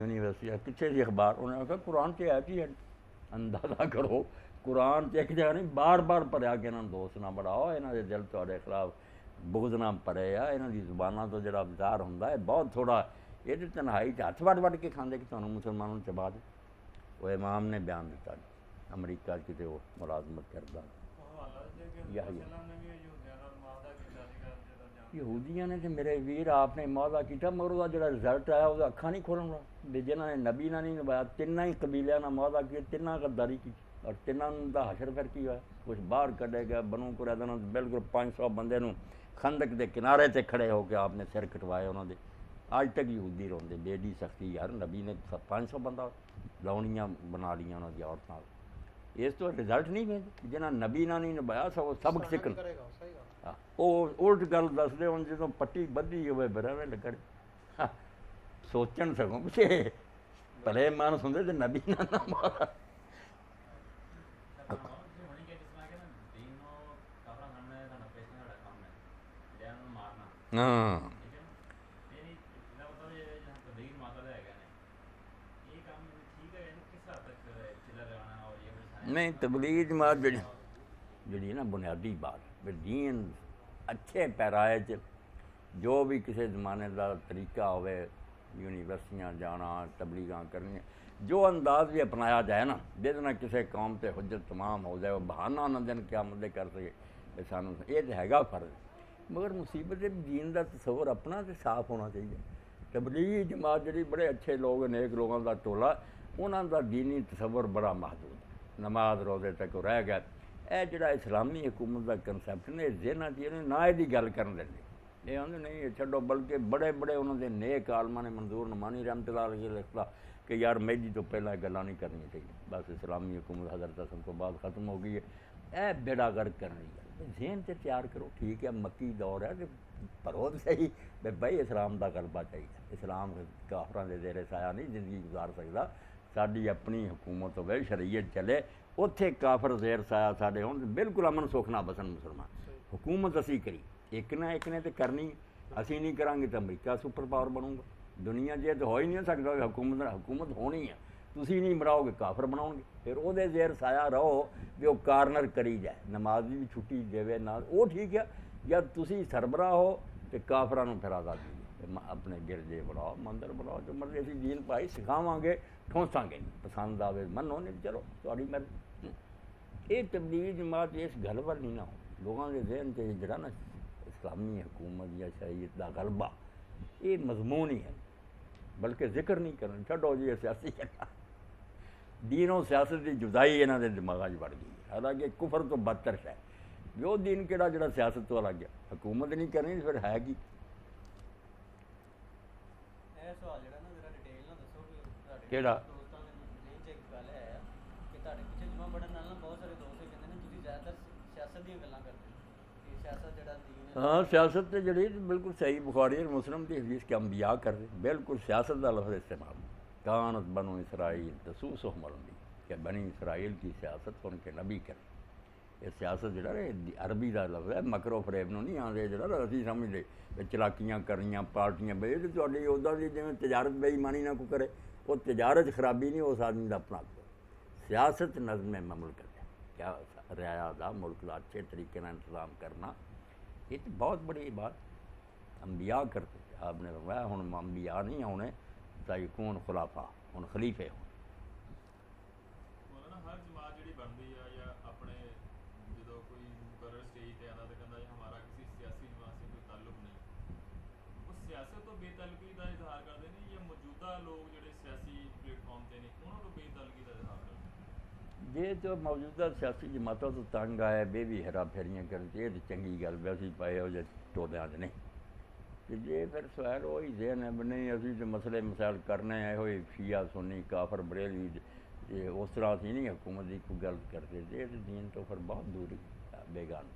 university कितने जी अखबार उन्होंने कहा कुरान से है कि अंदाज़ा करो कुरान से एक जगह नहीं बार बार भरिया कि इन्होंने दोस्त ना बढ़ाओ इन्हों के दिल थोड़े खिलाफ बुगज ना भरे आ इन्हों की जुबानों तो जो विचार होंगे बहुत थोड़ा ये तनहाई हथ वड़ वड़ के खाते कि तुम्हें मुसलमानों चबा दे वो इमाम ने बयान दिता अमरीका कितने वो मुलाजमत करता यहूदियों ने तो मेरे वीर आपने मौदा किया मगर वह जो रिजल्ट आया वह अखा नहीं खोलन भी जिन्होंने नबी ना नहीं निभाया तिना ही कबीलिया ने मौदा किया तिना गद्दारी की और तिना का हशर फिर की हुआ कुछ बाहर कढ़े गया बनू कुरैदा बिल्कुल 500 बंदे खंदक के किनारे से खड़े होकर आपने सिर कटवाए उन्होंने अज तक यहूदी रोंदे बेडी सख्ती यार नबी ने 500 बंदा लाउनियाँ बना लिया उन्होंने औरतों इस तो रिजल्ट नहीं भेज जिन्हें नबी ना नहीं निभाया सब सबक सीखन उल्ट गल दसते हूँ जो पट्टी बधी हो बरवे लगन सोचन सगों पिछे भले मानस होंगे तो नबी ना मारा हाँ नहीं तबलीग जमात जी ना बुनियादी बात फिर दीन अच्छे पैराए च जो भी किसी जमाने का तरीका हो यूनिवर्सिटियाँ जाना तबलीगां करनियाँ जो अंदाज भी अपनाया जाए ना जिसना किसी कौम से हुज्जत तमाम हो जाए वो बहाना ना दिन क्या मदद कर सके सानू ये तो हैगा फर्ज मगर मुसीबत दीन का तसवर अपना तो साफ होना चाहिए तबलीगी जमात जी बड़े अच्छे लोग नेक लोगों का टोला उन्होंने दीनी तसवर बड़ा महदूद नमाज रोजे तक रह गया यह जो इस्लामी हुकूमत का कंसैप्ट ने जेना जी ना यदी गल कर देंगे ये आते नहीं छो बल्कि बड़े बड़े उन्होंने नेक आलमा ने मंजूर नमानी रहमतुल्लाह लिखता कि यार मेहदी तो पहला गल्लां नहीं करनी चाहिए बस इस्लामी हुकूमत हज़रत हसन तो बाद खत्म हो गई है यह बेड़ा गर्क करने गल जहन से तैयार करो ठीक है मक्की दौर है भरो तो सही भाई इस्लाम का गलबा चाहिए इस्लाम काफरां दे ज़ेरे साया नहीं जिंदगी गुजार सकता साड़ी अपनी हुकूमत हो शरीयत चले उत्थे काफर ज़ेर साया साढ़े हो बिल्कुल अमन सुख ना बसन मुसलमान हुकूमत असी करी एक ने तो करनी असी नहीं करांगे तो अमरीका सुपर पावर बनूंगा दुनिया जे तो हो ही नहीं सकता हुकूमत होनी है तुसी नहीं बनाओगे काफर बनाओगे फिर वो ज़ेर साया रहो भी वो कार्नर करी जाए नमाज भी छुट्टी देवे ना वो ठीक है या तुसी सरबरा हो तो काफरां फिर आज़ादी अपने गिरजे बनाओ मंदिर बनाओ जो मर्जी असी दीन भाई सिखावे ठोसांगे नहीं पसंद आवे मनो नहीं चलो थोड़ी मर्जी ये तबलीगी जमात इस गल पर नहीं ना हो लोगों के जहन से जरा ना इस्लामी हुकूमत या शरीयत का गलबा ये मजमून ही है बल्कि जिक्र नहीं करना छो जी सियासी दीनों सियासत की जुदाई इन्हों के दिमाग बढ़ गई हालांकि कुफर तो बदतर है वो दीन केड़ा जो सियासत तो अलग गया हुकूमत नहीं करनी फिर है कि केड़ा हाँ सियासत तो जी बिल्कुल सही बुखारी और मुस्लिम की हदीस के अंबिया कर रहे बिल्कुल सियासत का लफ्ज़ इस्तेमाल कानत बनो इसराइल तसूस हमलनी कि बनी इसराइल की सियासत उनके नबी करें ये सियासत जो अरबी का लफ्ज़ है मकरो फरेब नहीं आते जो असी समझते चलाकियाँ करनियाँ पार्टियाँ बे तो उदा की जिमें तजारत बेईमानी ना को करे वो तजारत खराबी नहीं उस आदमी का अपना सियासत नज़म मुल्क है क्या रियाया का मुल्क का अच्छे तरीके इंतजाम करना ये तो बहुत बड़ी बात अंबिया करते आपने फरमाया हुण अंबिया नहीं होने चाहे कौन खुलाफा हुण खलीफे हो जे तो मौजूदा सियासी जमातों तो तंग आए बे भी हेरा फेरियां कर ये तो चंगी गल वैसे पाए हो जे टोलियां च नहीं तो जे फिर सवाल वो ही जहन है नहीं अभी तो मसले मसाइल करने आए हो शिया सुन्नी काफर बरेलवी ये उस तरह से नहीं हुकूमत की कोई गल करते जे दीन तो फिर बहुत दूर बेगान